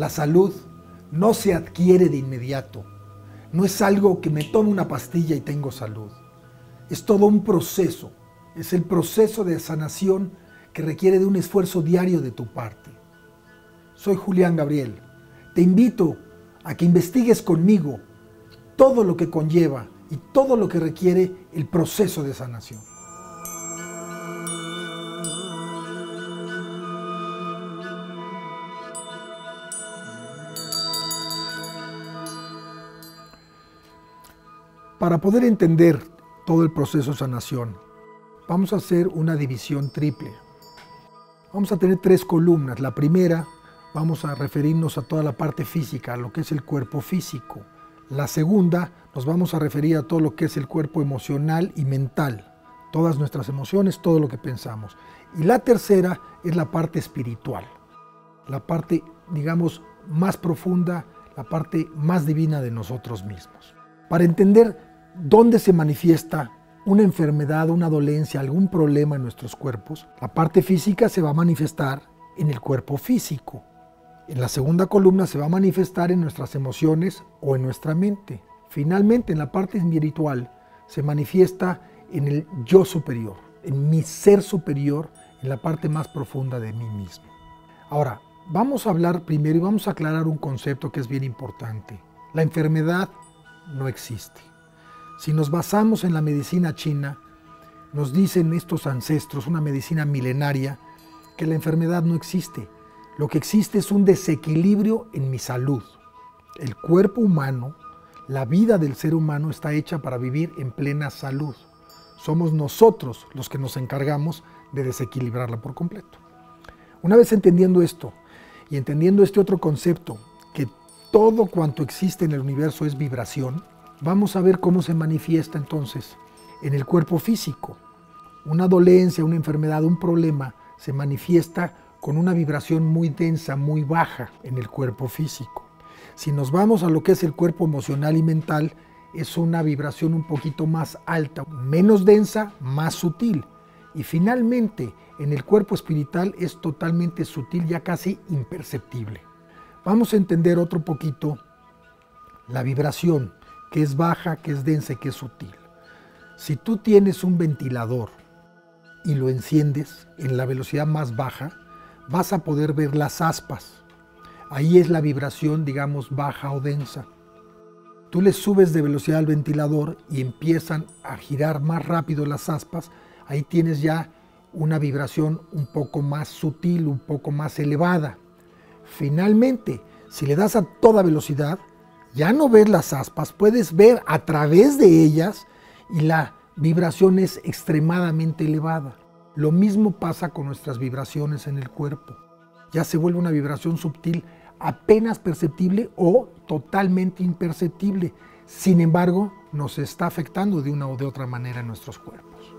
La salud no se adquiere de inmediato. No es algo que me tomo una pastilla y tengo salud. Es todo un proceso. Es el proceso de sanación que requiere de un esfuerzo diario de tu parte. Soy Julián Gabriel. Te invito a que investigues conmigo todo lo que conlleva y todo lo que requiere el proceso de sanación. Para poder entender todo el proceso de sanación, vamos a hacer una división triple. Vamos a tener 3 columnas. La primera, vamos a referirnos a toda la parte física, a lo que es el cuerpo físico. La segunda, nos vamos a referir a todo lo que es el cuerpo emocional y mental, todas nuestras emociones, todo lo que pensamos. Y la tercera es la parte espiritual, la parte, digamos, más profunda, la parte más divina de nosotros mismos. Para entender dónde se manifiesta una enfermedad, una dolencia, algún problema en nuestros cuerpos, la parte física se va a manifestar en el cuerpo físico. En la segunda columna se va a manifestar en nuestras emociones o en nuestra mente. Finalmente, en la parte espiritual se manifiesta en el yo superior, en mi ser superior, en la parte más profunda de mí mismo. Ahora, vamos a hablar primero y vamos a aclarar un concepto que es bien importante. La enfermedad no existe. Si nos basamos en la medicina china, nos dicen estos ancestros, una medicina milenaria, que la enfermedad no existe. Lo que existe es un desequilibrio en mi salud. El cuerpo humano, la vida del ser humano está hecha para vivir en plena salud. Somos nosotros los que nos encargamos de desequilibrarla por completo. Una vez entendiendo esto y entendiendo este otro concepto, que todo cuanto existe en el universo es vibración, vamos a ver cómo se manifiesta entonces en el cuerpo físico. Una dolencia, una enfermedad, un problema se manifiesta con una vibración muy densa, muy baja en el cuerpo físico. Si nos vamos a lo que es el cuerpo emocional y mental, es una vibración un poquito más alta, menos densa, más sutil. Y finalmente, en el cuerpo espiritual es totalmente sutil, ya casi imperceptible. Vamos a entender otro poquito la vibración, que es baja, que es densa y que es sutil. Si tú tienes un ventilador y lo enciendes en la velocidad más baja, vas a poder ver las aspas. Ahí es la vibración, digamos, baja o densa. Tú le subes de velocidad al ventilador y empiezan a girar más rápido las aspas. Ahí tienes ya una vibración un poco más sutil, un poco más elevada. Finalmente, si le das a toda velocidad, ya no ves las aspas, puedes ver a través de ellas y la vibración es extremadamente elevada. Lo mismo pasa con nuestras vibraciones en el cuerpo. Ya se vuelve una vibración sutil, apenas perceptible o totalmente imperceptible. Sin embargo, nos está afectando de una o de otra manera en nuestros cuerpos.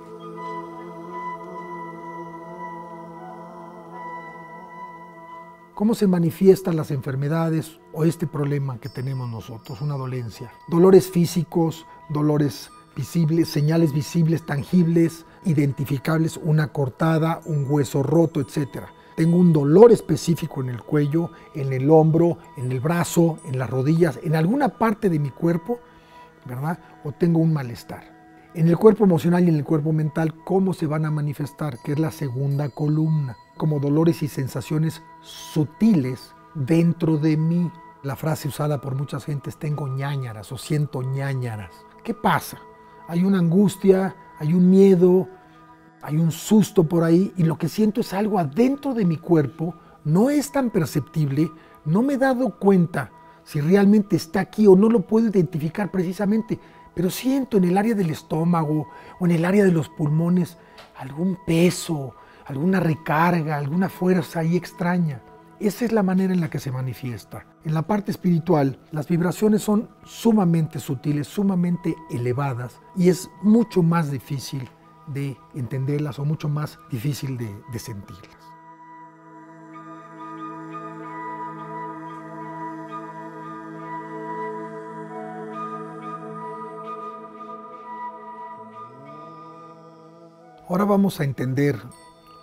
¿Cómo se manifiestan las enfermedades o este problema que tenemos nosotros, una dolencia? Dolores físicos, dolores visibles, señales visibles, tangibles, identificables, una cortada, un hueso roto, etc. Tengo un dolor específico en el cuello, en el hombro, en el brazo, en las rodillas, en alguna parte de mi cuerpo, ¿verdad? O tengo un malestar. En el cuerpo emocional y en el cuerpo mental, ¿cómo se van a manifestar? Que es la segunda columna. Como dolores y sensaciones sutiles dentro de mí. La frase usada por muchas gentes, tengo ñáñaras o siento ñáñaras. ¿Qué pasa? Hay una angustia, hay un miedo, hay un susto por ahí y lo que siento es algo adentro de mi cuerpo, no es tan perceptible, no me he dado cuenta si realmente está aquí o no lo puedo identificar precisamente, pero siento en el área del estómago o en el área de los pulmones algún peso, alguna recarga, alguna fuerza ahí extraña. Esa es la manera en la que se manifiesta. En la parte espiritual, las vibraciones son sumamente sutiles, sumamente elevadas y es mucho más difícil de entenderlas o mucho más difícil de sentirlas. Ahora vamos a entender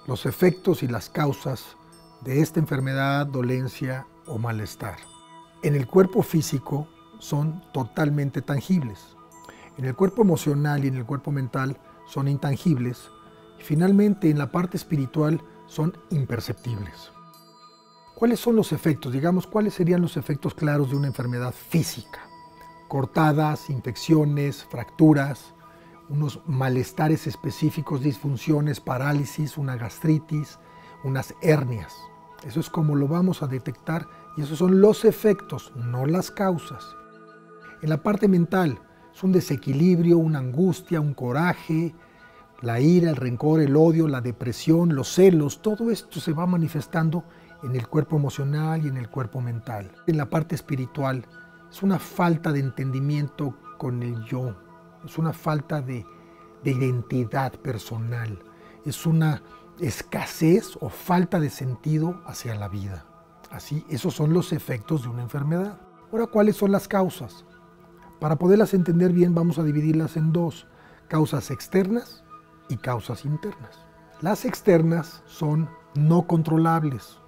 los efectos y las causas de esta enfermedad, dolencia o malestar. En el cuerpo físico son totalmente tangibles. En el cuerpo emocional y en el cuerpo mental son intangibles. Y finalmente, en la parte espiritual son imperceptibles. ¿Cuáles son los efectos? Digamos, ¿cuáles serían los efectos claros de una enfermedad física? Cortadas, infecciones, fracturas, unos malestares específicos, disfunciones, parálisis, una gastritis, unas hernias. Eso es como lo vamos a detectar y esos son los efectos, no las causas. En la parte mental es un desequilibrio, una angustia, un coraje, la ira, el rencor, el odio, la depresión, los celos, todo esto se va manifestando en el cuerpo emocional y en el cuerpo mental. En la parte espiritual es una falta de entendimiento con el yo, es una falta de identidad personal, es una escasez o falta de sentido hacia la vida. Así, esos son los efectos de una enfermedad. Ahora, ¿cuáles son las causas? Para poderlas entender bien, vamos a dividirlas en dos: causas externas y causas internas. Las externas son no controlables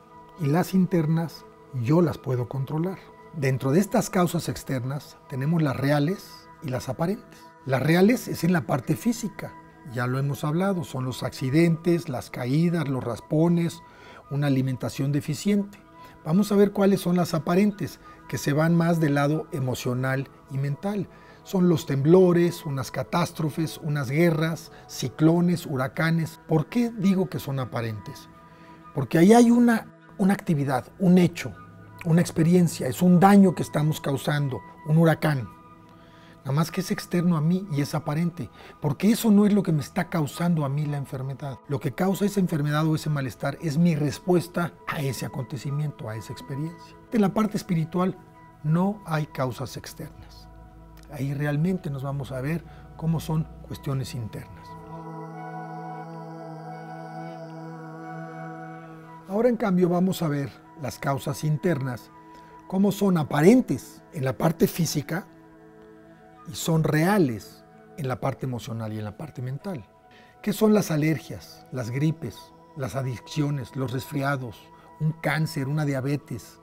y las internas yo las puedo controlar. Dentro de estas causas externas tenemos las reales y las aparentes. Las reales es en la parte física, ya lo hemos hablado, son los accidentes, las caídas, los raspones, una alimentación deficiente. Vamos a ver cuáles son las aparentes, que se van más del lado emocional y mental. Son los temblores, unas catástrofes, unas guerras, ciclones, huracanes. ¿Por qué digo que son aparentes? Porque ahí hay una actividad, un hecho, una experiencia, es un daño que estamos causando, un huracán. Nada más que es externo a mí y es aparente, porque eso no es lo que me está causando a mí la enfermedad. Lo que causa esa enfermedad o ese malestar es mi respuesta a ese acontecimiento, a esa experiencia. En la parte espiritual no hay causas externas. Ahí realmente nos vamos a ver cómo son cuestiones internas. Ahora, en cambio, vamos a ver las causas internas, cómo son aparentes en la parte física y son reales en la parte emocional y en la parte mental. ¿Qué son las alergias, las gripes, las adicciones, los resfriados, un cáncer, una diabetes,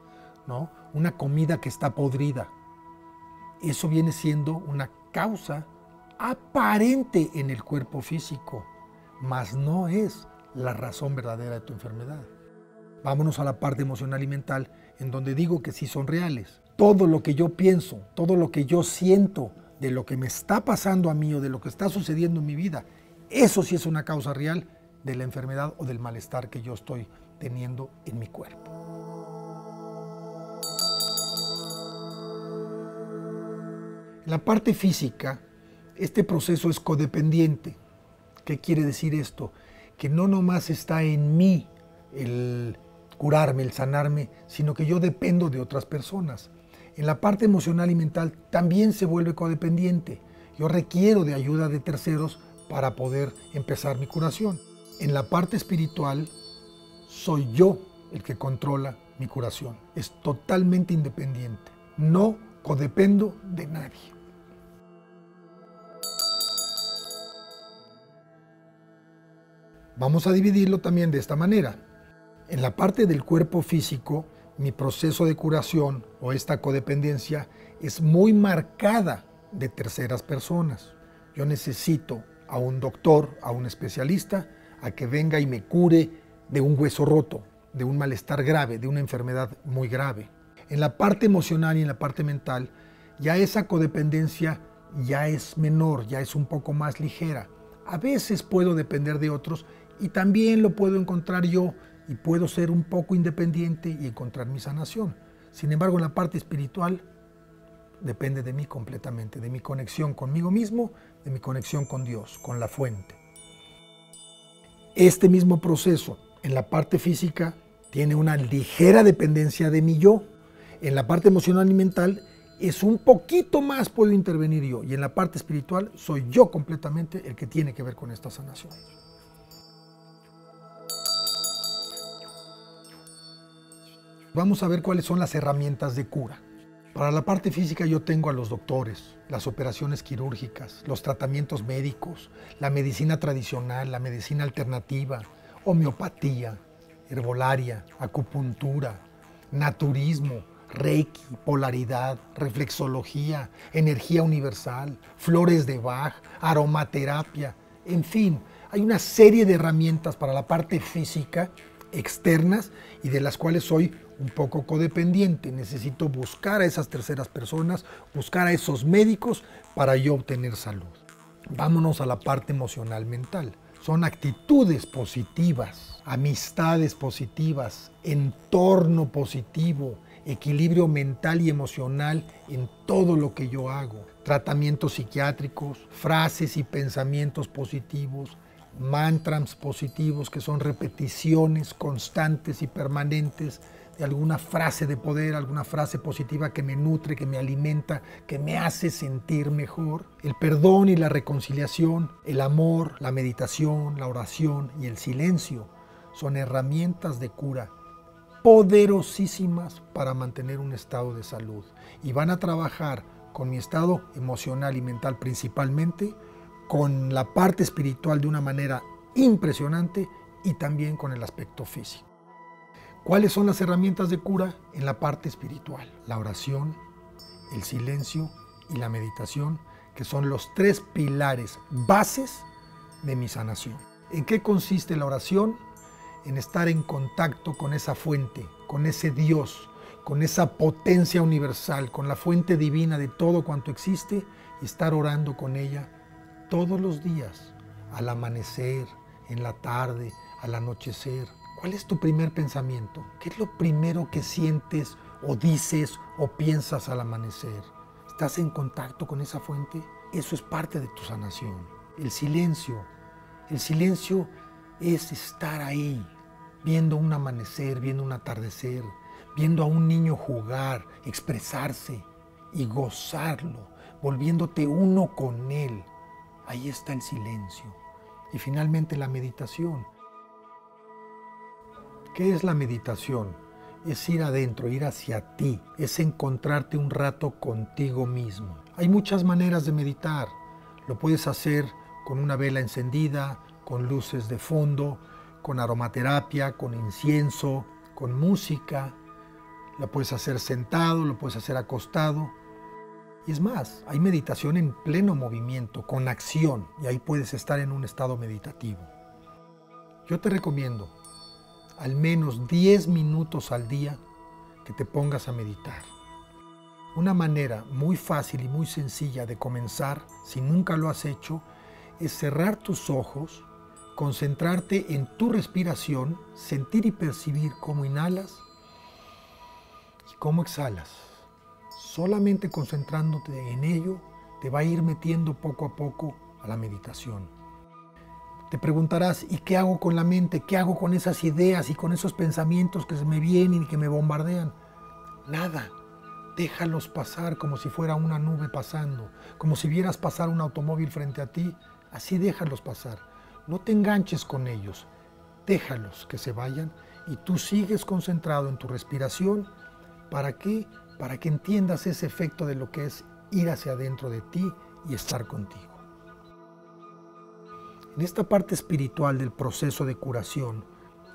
¿no? Una comida que está podrida? Eso viene siendo una causa aparente en el cuerpo físico, mas no es la razón verdadera de tu enfermedad. Vámonos a la parte emocional y mental, en donde digo que sí son reales. Todo lo que yo pienso, todo lo que yo siento de lo que me está pasando a mí o de lo que está sucediendo en mi vida, eso sí es una causa real de la enfermedad o del malestar que yo estoy teniendo en mi cuerpo. En la parte física, este proceso es codependiente. ¿Qué quiere decir esto? Que no nomás está en mí el curarme, el sanarme, sino que yo dependo de otras personas. En la parte emocional y mental también se vuelve codependiente. Yo requiero de ayuda de terceros para poder empezar mi curación. En la parte espiritual, soy yo el que controla mi curación. Es totalmente independiente. No codependo de nadie. Vamos a dividirlo también de esta manera. En la parte del cuerpo físico, mi proceso de curación o esta codependencia es muy marcada de terceras personas. Yo necesito a un doctor, a un especialista, a que venga y me cure de un hueso roto, de un malestar grave, de una enfermedad muy grave. En la parte emocional y en la parte mental, ya esa codependencia ya es menor, ya es un poco más ligera. A veces puedo depender de otros y también lo puedo encontrar yo y puedo ser un poco independiente y encontrar mi sanación. Sin embargo, en la parte espiritual depende de mí completamente, de mi conexión conmigo mismo, de mi conexión con Dios, con la fuente. Este mismo proceso en la parte física tiene una ligera dependencia de mi yo. En la parte emocional y mental es un poquito más puedo intervenir yo. Y en la parte espiritual soy yo completamente el que tiene que ver con esta sanación. Vamos a ver cuáles son las herramientas de cura. Para la parte física yo tengo a los doctores, las operaciones quirúrgicas, los tratamientos médicos, la medicina tradicional, la medicina alternativa, homeopatía, herbolaria, acupuntura, naturismo, reiki, polaridad, reflexología, energía universal, flores de Bach, aromaterapia, en fin, hay una serie de herramientas para la parte física externas y de las cuales soy un poco codependiente. Necesito buscar a esas terceras personas, buscar a esos médicos para yo obtener salud. Vámonos a la parte emocional mental. Son actitudes positivas, amistades positivas, entorno positivo, equilibrio mental y emocional en todo lo que yo hago. Tratamientos psiquiátricos, frases y pensamientos positivos, mantras positivos que son repeticiones constantes y permanentes de alguna frase de poder, alguna frase positiva que me nutre, que me alimenta, que me hace sentir mejor. El perdón y la reconciliación, el amor, la meditación, la oración y el silencio son herramientas de cura poderosísimas para mantener un estado de salud y van a trabajar con mi estado emocional y mental principalmente, con la parte espiritual de una manera impresionante y también con el aspecto físico. ¿Cuáles son las herramientas de cura? En la parte espiritual, la oración, el silencio y la meditación, que son los tres pilares bases de mi sanación. ¿En qué consiste la oración? En estar en contacto con esa fuente, con ese Dios, con esa potencia universal, con la fuente divina de todo cuanto existe y estar orando con ella todos los días, al amanecer, en la tarde, al anochecer. ¿Cuál es tu primer pensamiento? ¿Qué es lo primero que sientes o dices o piensas al amanecer? ¿Estás en contacto con esa fuente? Eso es parte de tu sanación. El silencio es estar ahí, viendo un amanecer, viendo un atardecer, viendo a un niño jugar, expresarse y gozarlo, volviéndote uno con él. Ahí está el silencio. Y finalmente la meditación. ¿Qué es la meditación? Es ir adentro, ir hacia ti, es encontrarte un rato contigo mismo. Hay muchas maneras de meditar. Lo puedes hacer con una vela encendida, con luces de fondo, con aromaterapia, con incienso, con música. Lo puedes hacer sentado, lo puedes hacer acostado. Y es más, hay meditación en pleno movimiento, con acción, y ahí puedes estar en un estado meditativo. Yo te recomiendo al menos 10 minutos al día que te pongas a meditar. Una manera muy fácil y muy sencilla de comenzar, si nunca lo has hecho, es cerrar tus ojos, concentrarte en tu respiración, sentir y percibir cómo inhalas y cómo exhalas. Solamente concentrándote en ello, te va a ir metiendo poco a poco a la meditación. Te preguntarás, ¿y qué hago con la mente? ¿Qué hago con esas ideas y con esos pensamientos que se me vienen y que me bombardean? Nada. Déjalos pasar como si fuera una nube pasando, como si vieras pasar un automóvil frente a ti. Así déjalos pasar. No te enganches con ellos. Déjalos que se vayan y tú sigues concentrado en tu respiración. ¿Para qué? Para que entiendas ese efecto de lo que es ir hacia adentro de ti y estar contigo. En esta parte espiritual del proceso de curación,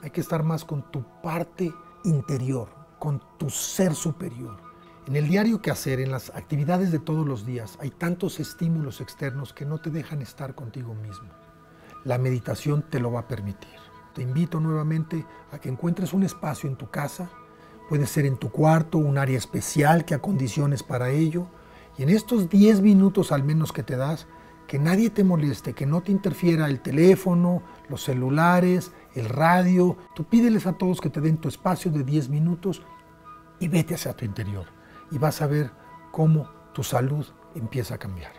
hay que estar más con tu parte interior, con tu ser superior. En el diario quehacer, en las actividades de todos los días, hay tantos estímulos externos que no te dejan estar contigo mismo. La meditación te lo va a permitir. Te invito nuevamente a que encuentres un espacio en tu casa. Puede ser en tu cuarto, un área especial que acondiciones para ello. Y en estos 10 minutos al menos que te das, que nadie te moleste, que no te interfiera el teléfono, los celulares, el radio. Tú pídeles a todos que te den tu espacio de 10 minutos y vete hacia tu interior. Y vas a ver cómo tu salud empieza a cambiar.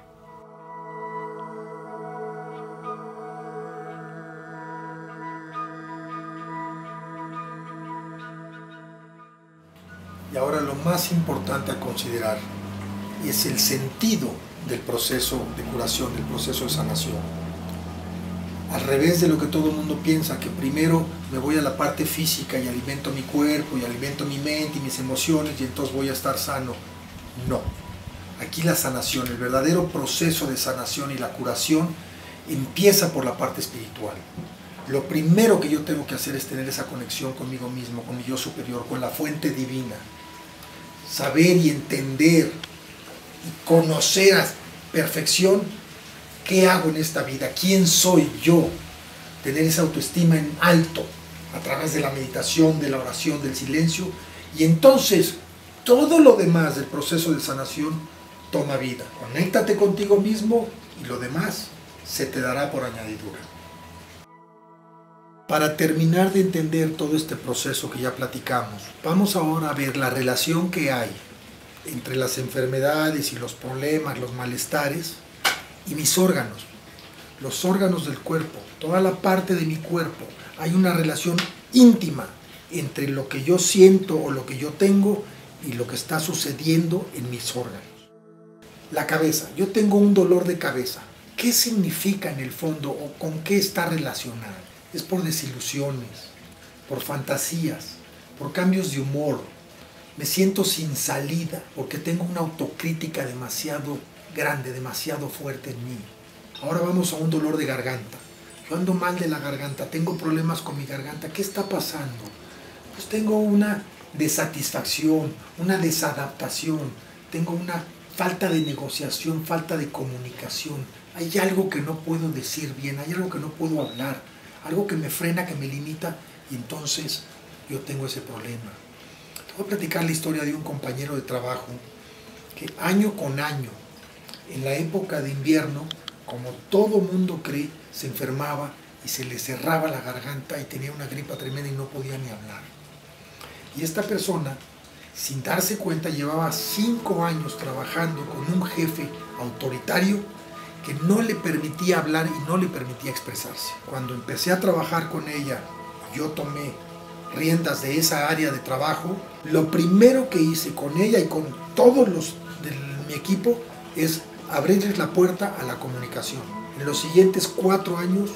Y ahora lo más importante a considerar es el sentido del proceso de curación, del proceso de sanación. Al revés de lo que todo el mundo piensa, que primero me voy a la parte física y alimento mi cuerpo y alimento mi mente y mis emociones y entonces voy a estar sano. No. Aquí la sanación, el verdadero proceso de sanación y la curación empieza por la parte espiritual. Lo primero que yo tengo que hacer es tener esa conexión conmigo mismo, con mi yo superior, con la fuente divina. Saber y entender y conocer a perfección qué hago en esta vida, quién soy yo. Tener esa autoestima en alto a través de la meditación, de la oración, del silencio. Y entonces todo lo demás del proceso de sanación toma vida. Conéctate contigo mismo y lo demás se te dará por añadidura. Para terminar de entender todo este proceso que ya platicamos, vamos ahora a ver la relación que hay entre las enfermedades y los problemas, los malestares y mis órganos, los órganos del cuerpo, toda la parte de mi cuerpo. Hay una relación íntima entre lo que yo siento o lo que yo tengo y lo que está sucediendo en mis órganos. La cabeza, yo tengo un dolor de cabeza. ¿Qué significa en el fondo o con qué está relacionado? Es por desilusiones, por fantasías, por cambios de humor. Me siento sin salida porque tengo una autocrítica demasiado grande, demasiado fuerte en mí. Ahora vamos a un dolor de garganta. Yo ando mal de la garganta, tengo problemas con mi garganta. ¿Qué está pasando? Pues tengo una desatisfacción, una desadaptación, tengo una falta de negociación, falta de comunicación. Hay algo que no puedo decir bien, hay algo que no puedo hablar, algo que me frena, que me limita, y entonces yo tengo ese problema. Te voy a platicar la historia de un compañero de trabajo que año con año, en la época de invierno, como todo mundo cree, se enfermaba y se le cerraba la garganta y tenía una gripa tremenda y no podía ni hablar. Y esta persona, sin darse cuenta, llevaba 5 años trabajando con un jefe autoritario que no le permitía hablar y no le permitía expresarse. Cuando empecé a trabajar con ella, yo tomé riendas de esa área de trabajo, lo primero que hice con ella y con todos los de mi equipo es abrirles la puerta a la comunicación. En los siguientes 4 años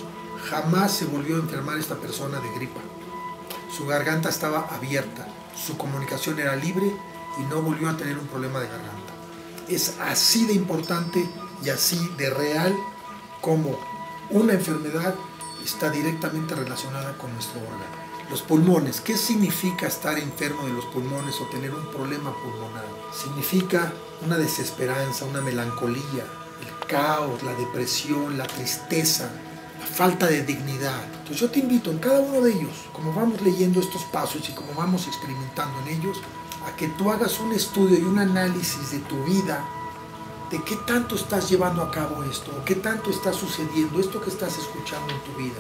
jamás se volvió a enfermar esta persona de gripa. Su garganta estaba abierta, su comunicación era libre y no volvió a tener un problema de garganta. Es así de importante y así de real como una enfermedad está directamente relacionada con nuestro órgano. Los pulmones, ¿qué significa estar enfermo de los pulmones o tener un problema pulmonar? Significa una desesperanza, una melancolía, el caos, la depresión, la tristeza, la falta de dignidad. Entonces yo te invito en cada uno de ellos, como vamos leyendo estos pasos y como vamos experimentando en ellos, a que tú hagas un estudio y un análisis de tu vida, de qué tanto estás llevando a cabo esto, o qué tanto está sucediendo, esto que estás escuchando en tu vida,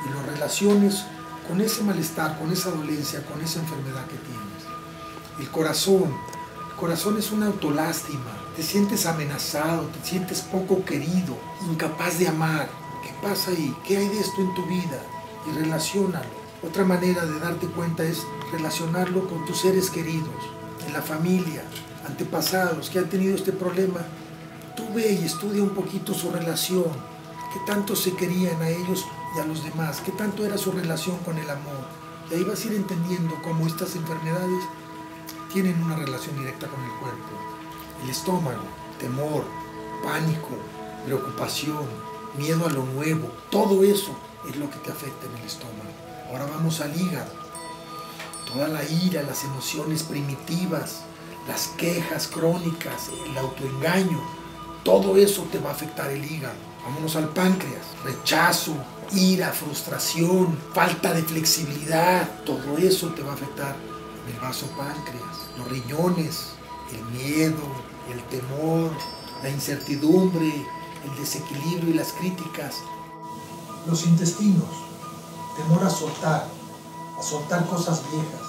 y lo relaciones con ese malestar, con esa dolencia, con esa enfermedad que tienes. El corazón es una autolástima, te sientes amenazado, te sientes poco querido, incapaz de amar. ¿Qué pasa ahí? ¿Qué hay de esto en tu vida? Y relaciónalo. Otra manera de darte cuenta es relacionarlo con tus seres queridos, en la familia, antepasados que han tenido este problema. Tú ve y estudia un poquito su relación, qué tanto se querían a ellos y a los demás, qué tanto era su relación con el amor. Y ahí vas a ir entendiendo cómo estas enfermedades tienen una relación directa con el cuerpo. El estómago, temor, pánico, preocupación, miedo a lo nuevo, todo eso es lo que te afecta en el estómago. Ahora vamos al hígado. Toda la ira, las emociones primitivas, las quejas crónicas, el autoengaño, todo eso te va a afectar el hígado. Vámonos al páncreas. Rechazo, ira, frustración, falta de flexibilidad, todo eso te va a afectar en el vaso páncreas. Los riñones, el miedo, el temor, la incertidumbre, el desequilibrio y las críticas. Los intestinos, temor a soltar cosas viejas,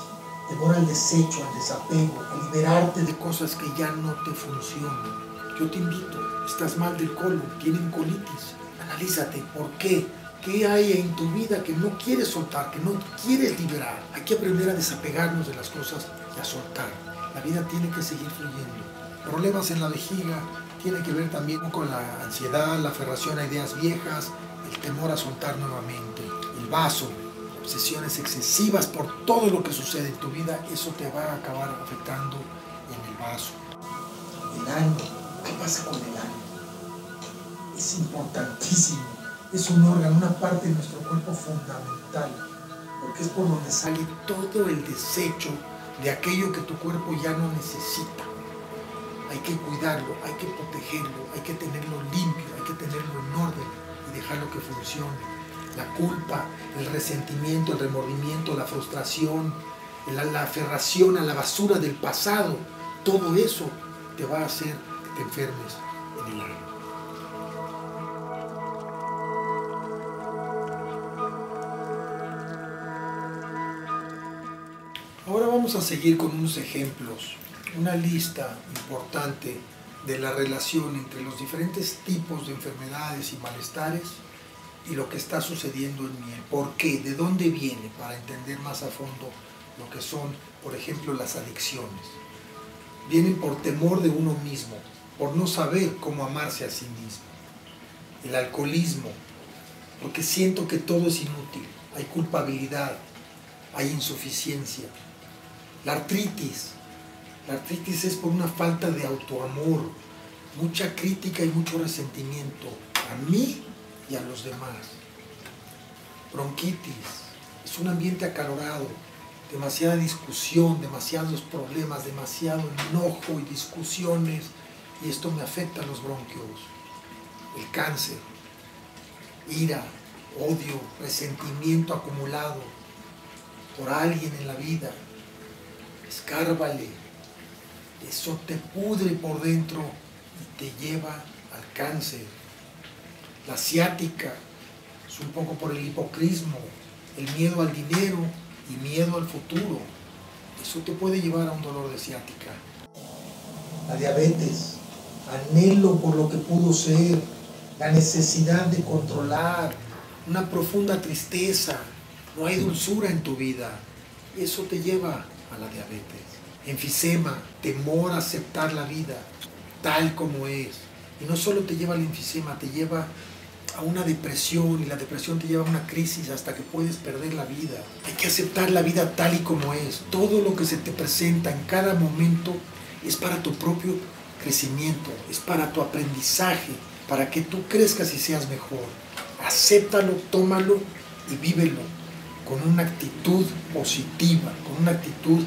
temor al desecho, al desapego, a liberarte de cosas que ya no te funcionan. Yo te invito, estás mal del colon, tienen colitis, analízate, ¿por qué? ¿Qué hay en tu vida que no quieres soltar, que no quieres liberar? Hay que aprender a desapegarnos de las cosas y a soltar. La vida tiene que seguir fluyendo. Problemas en la vejiga tiene que ver también con la ansiedad, la aferración a ideas viejas, el temor a soltar nuevamente. El vaso, obsesiones excesivas por todo lo que sucede en tu vida, eso te va a acabar afectando en el vaso. El ano, ¿qué pasa con el ano? Es importantísimo. es un órgano, una parte de nuestro cuerpo fundamental, porque es por donde sale todo el desecho de aquello que tu cuerpo ya no necesita. Hay que cuidarlo, hay que protegerlo, hay que tenerlo limpio, hay que tenerlo en orden y dejarlo que funcione. La culpa, el resentimiento, el remordimiento, la frustración, la aferración a la basura del pasado, todo eso te va a hacer que te enfermes en el alma. Ahora vamos a seguir con unos ejemplos, una lista importante de la relación entre los diferentes tipos de enfermedades y malestares y lo que está sucediendo en mí. ¿Por qué? ¿De dónde viene? Para entender más a fondo lo que son, por ejemplo, las adicciones. Vienen por temor de uno mismo, por no saber cómo amarse a sí mismo. El alcoholismo, porque siento que todo es inútil, hay culpabilidad, hay insuficiencia. La artritis es por una falta de autoamor, mucha crítica y mucho resentimiento a mí y a los demás. Bronquitis, es un ambiente acalorado, demasiada discusión, demasiados problemas, demasiado enojo y discusiones, y esto me afecta a los bronquios. El cáncer, ira, odio, resentimiento acumulado por alguien en la vida. Escárbale, eso te pudre por dentro y te lleva al cáncer. La ciática es un poco por el hipocrismo, el miedo al dinero y miedo al futuro. Eso te puede llevar a un dolor de ciática. La diabetes, anhelo por lo que pudo ser, la necesidad de controlar, una profunda tristeza, no hay dulzura en tu vida. Eso te lleva a la diabetes. Enfisema, temor a aceptar la vida tal como es. Y no solo te lleva al enfisema, te lleva a una depresión, y la depresión te lleva a una crisis hasta que puedes perder la vida. Hay que aceptar la vida tal y como es. Todo lo que se te presenta en cada momento es para tu propio crecimiento, es para tu aprendizaje, para que tú crezcas y seas mejor. Acéptalo, tómalo y vívelo con una actitud positiva, con una actitud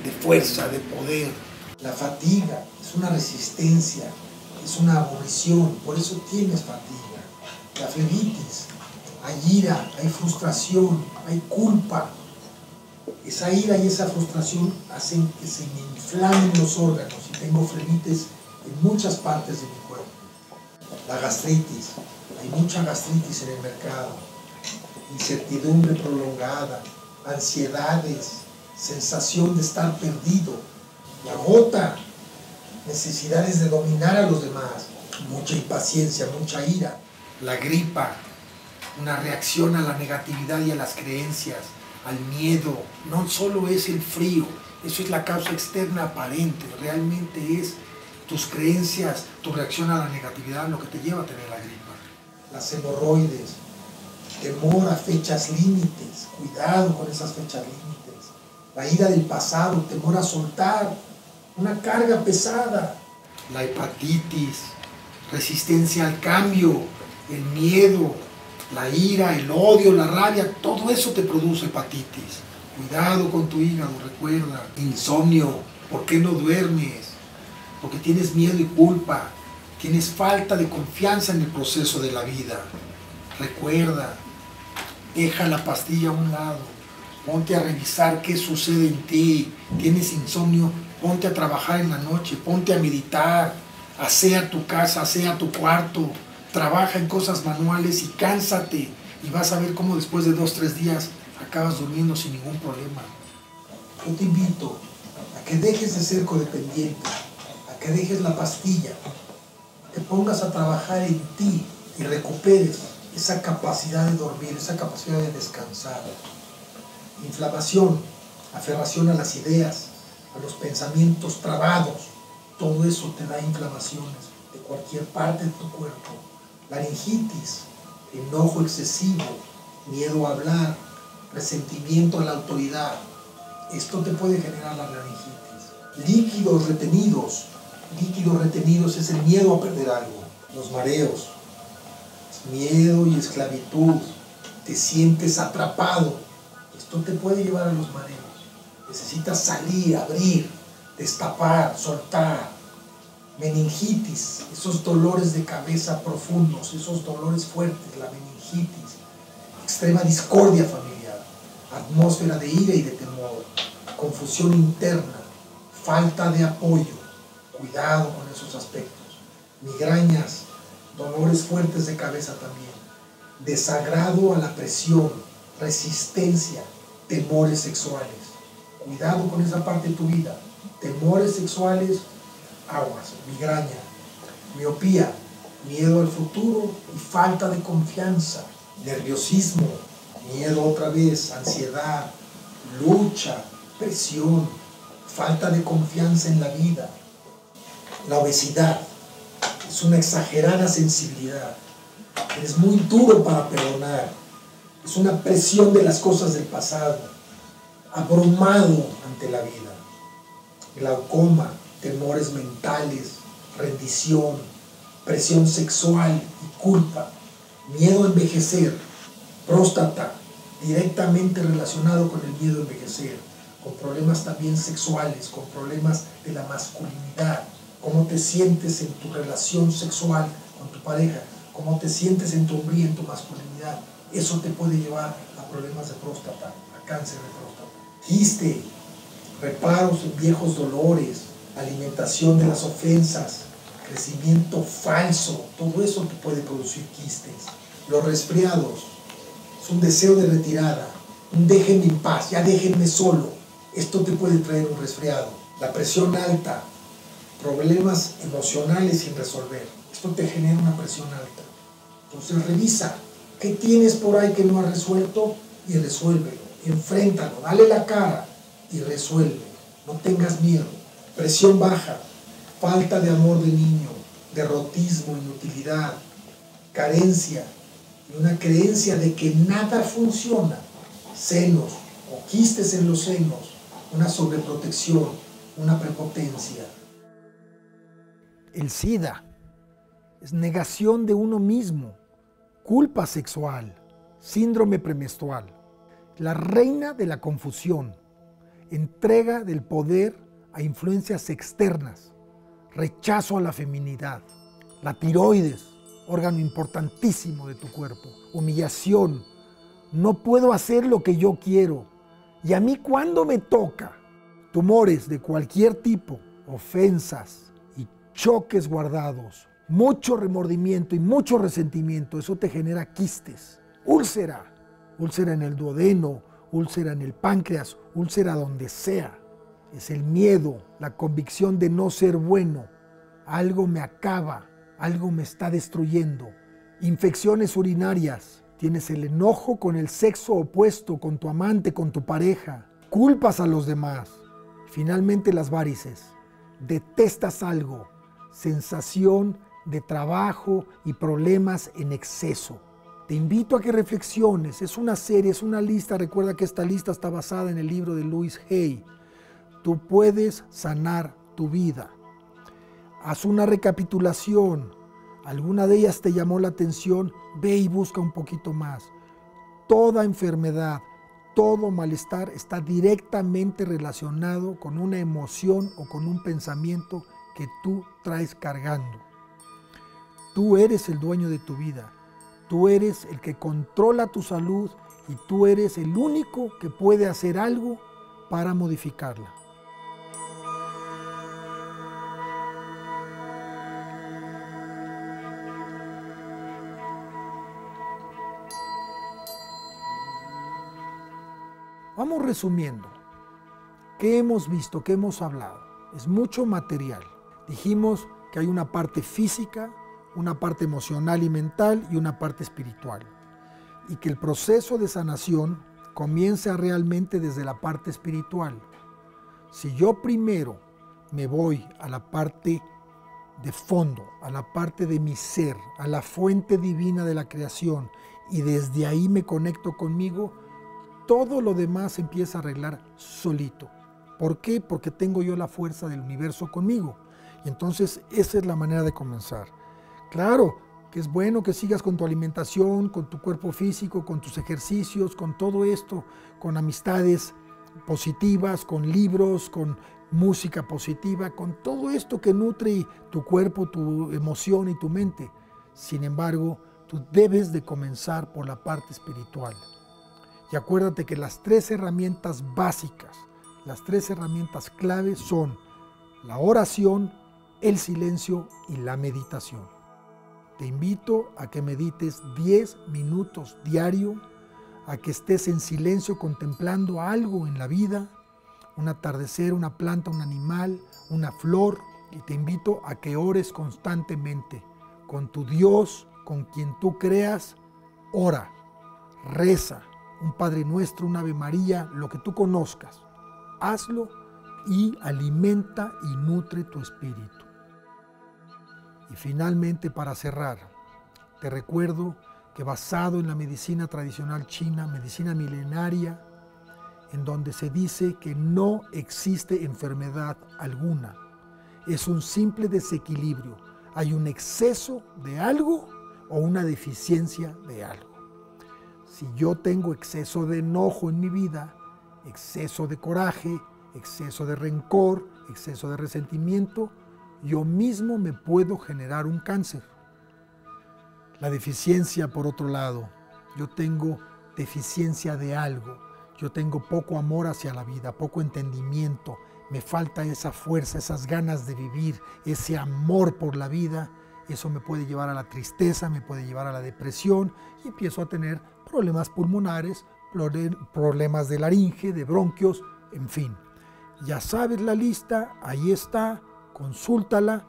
de fuerza, de poder. La fatiga es una resistencia, es una aburrición, por eso tienes fatiga. La flebitis, hay ira, hay frustración, hay culpa. Esa ira y esa frustración hacen que se me inflamen los órganos y tengo flebitis en muchas partes de mi cuerpo. La gastritis, hay mucha gastritis en el mercado. Incertidumbre prolongada, ansiedades, sensación de estar perdido, la gota, necesidades de dominar a los demás, mucha impaciencia, mucha ira. La gripa, una reacción a la negatividad y a las creencias, al miedo. No solo es el frío, eso es la causa externa aparente, realmente es tus creencias, tu reacción a la negatividad lo que te lleva a tener la gripa. Las hemorroides, temor a fechas límites, cuidado con esas fechas límites. La ira del pasado, temor a soltar, una carga pesada. La hepatitis, resistencia al cambio, el miedo, la ira, el odio, la rabia, todo eso te produce hepatitis. Cuidado con tu hígado, recuerda. Insomnio, ¿por qué no duermes? Porque tienes miedo y culpa, tienes falta de confianza en el proceso de la vida. Recuerda, deja la pastilla a un lado, ponte a revisar qué sucede en ti. Tienes insomnio, ponte a trabajar en la noche, ponte a meditar, asea tu casa, asea tu cuarto, trabaja en cosas manuales y cánsate. Y vas a ver cómo después de 2 o 3 días acabas durmiendo sin ningún problema. Yo te invito a que dejes de ser codependiente, a que dejes la pastilla, a que pongas a trabajar en ti y recuperes esa capacidad de dormir, esa capacidad de descansar. Inflamación, aferración a las ideas, a los pensamientos trabados, todo eso te da inflamaciones de cualquier parte de tu cuerpo. Laringitis, enojo excesivo, miedo a hablar, resentimiento a la autoridad. Esto te puede generar la laringitis. Líquidos retenidos es el miedo a perder algo. Los mareos, miedo y esclavitud, te sientes atrapado. Esto te puede llevar a los mareos. Necesitas salir, abrir, destapar, soltar. Meningitis, esos dolores de cabeza profundos, esos dolores fuertes, la meningitis. Extrema discordia familiar, atmósfera de ira y de temor, confusión interna, falta de apoyo. Cuidado con esos aspectos. Migrañas, dolores fuertes de cabeza también. Desagrado a la presión, resistencia, temores sexuales. Cuidado con esa parte de tu vida. Temores sexuales, aguas, migraña, miopía, miedo al futuro y falta de confianza, nerviosismo, miedo otra vez, ansiedad, lucha, presión, falta de confianza en la vida. La obesidad es una exagerada sensibilidad. Eres muy duro para perdonar. Es una presión de las cosas del pasado. Abrumado ante la vida. Glaucoma, temores mentales, rendición, presión sexual y culpa. Miedo a envejecer. Próstata, directamente relacionado con el miedo a envejecer. Con problemas también sexuales, con problemas de la masculinidad. Cómo te sientes en tu relación sexual con tu pareja, cómo te sientes en tu hombría, en tu masculinidad. Eso te puede llevar a problemas de próstata, a cáncer de próstata. Quiste, reparos en viejos dolores, alimentación de las ofensas, crecimiento falso, todo eso te puede producir quistes. Los resfriados, es un deseo de retirada, un déjenme en paz, ya déjenme solo. Esto te puede traer un resfriado. La presión alta, problemas emocionales sin resolver. Esto te genera una presión alta. Entonces revisa qué tienes por ahí que no has resuelto y resuélvelo. Enfréntalo, dale la cara y resuelve. No tengas miedo. Presión baja, falta de amor de niño, derrotismo, inutilidad, carencia y una creencia de que nada funciona. Senos o quistes en los senos, una sobreprotección, una prepotencia. El SIDA es negación de uno mismo, culpa sexual, síndrome premenstrual, la reina de la confusión, entrega del poder a influencias externas, rechazo a la feminidad, la tiroides, órgano importantísimo de tu cuerpo, humillación, no puedo hacer lo que yo quiero, y a mí ¿cuándo me toca? Tumores de cualquier tipo, ofensas, choques guardados, mucho remordimiento y mucho resentimiento, eso te genera quistes. Úlcera, úlcera en el duodeno, úlcera en el páncreas, úlcera donde sea. Es el miedo, la convicción de no ser bueno. Algo me acaba, algo me está destruyendo. Infecciones urinarias, tienes el enojo con el sexo opuesto, con tu amante, con tu pareja. Culpas a los demás. Finalmente las varices. Detestas algo. Sensación de trabajo y problemas en exceso. Te invito a que reflexiones, es una serie, es una lista, recuerda que esta lista está basada en el libro de Louise Hay. Tú puedes sanar tu vida. Haz una recapitulación, alguna de ellas te llamó la atención, ve y busca un poquito más. Toda enfermedad, todo malestar está directamente relacionado con una emoción o con un pensamiento que tú traes cargando. Tú eres el dueño de tu vida, tú eres el que controla tu salud y tú eres el único que puede hacer algo para modificarla. Vamos resumiendo. ¿Qué hemos visto? ¿Qué hemos hablado? Es mucho material. Dijimos que hay una parte física, una parte emocional y mental y una parte espiritual. Y que el proceso de sanación comienza realmente desde la parte espiritual. Si yo primero me voy a la parte de fondo, a la parte de mi ser, a la fuente divina de la creación, y desde ahí me conecto conmigo, todo lo demás empieza a arreglar solito. ¿Por qué? Porque tengo yo la fuerza del universo conmigo. Y entonces esa es la manera de comenzar. Claro, que es bueno que sigas con tu alimentación, con tu cuerpo físico, con tus ejercicios, con todo esto, con amistades positivas, con libros, con música positiva, con todo esto que nutre tu cuerpo, tu emoción y tu mente. Sin embargo, tú debes de comenzar por la parte espiritual. Y acuérdate que las 3 herramientas básicas, las 3 herramientas claves son la oración, el silencio y la meditación. Te invito a que medites 10 minutos diario, a que estés en silencio contemplando algo en la vida, un atardecer, una planta, un animal, una flor, y te invito a que ores constantemente con tu Dios, con quien tú creas. Ora, reza, un Padre Nuestro, un Ave María, lo que tú conozcas. Hazlo y alimenta y nutre tu espíritu. Y finalmente, para cerrar, te recuerdo que basado en la medicina tradicional china, medicina milenaria, en donde se dice que no existe enfermedad alguna, es un simple desequilibrio. Hay un exceso de algo o una deficiencia de algo. Si yo tengo exceso de enojo en mi vida, exceso de coraje, exceso de rencor, exceso de resentimiento, yo mismo me puedo generar un cáncer. La deficiencia, por otro lado, yo tengo deficiencia de algo, yo tengo poco amor hacia la vida, poco entendimiento, me falta esa fuerza, esas ganas de vivir, ese amor por la vida. Eso me puede llevar a la tristeza, me puede llevar a la depresión y empiezo a tener problemas pulmonares, problemas de laringe, de bronquios, en fin. Ya sabes la lista, ahí está, consúltala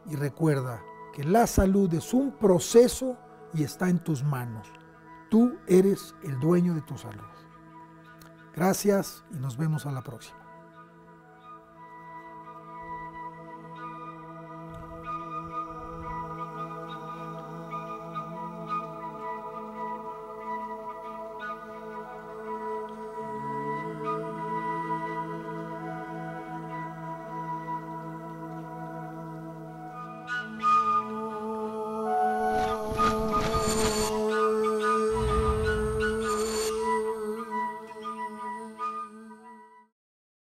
y recuerda que la salud es un proceso y está en tus manos. Tú eres el dueño de tu salud. Gracias y nos vemos a la próxima.